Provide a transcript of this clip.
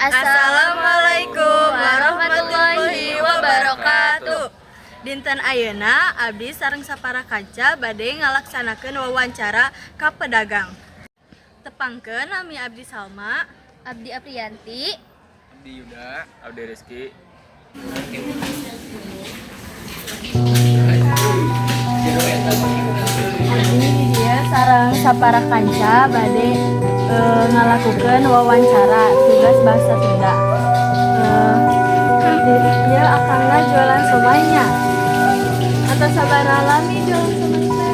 Assalamualaikum warahmatullahi wabarakatuh. Dinten ayeuna abdi sareng sapara kaca bade ngalaksanakeun wawancara ka pedagang. Tepangkeun nami abdi Salma, Abdi Aprianti, Abdi Yuda, Abdi Rizky. Abdi di dia sareng sapara kanca bade ngalakukeun wawancara tugas bahasa Sunda. Dia akangna jualan somaynya. Atau sabaraha lami jualan somay teh?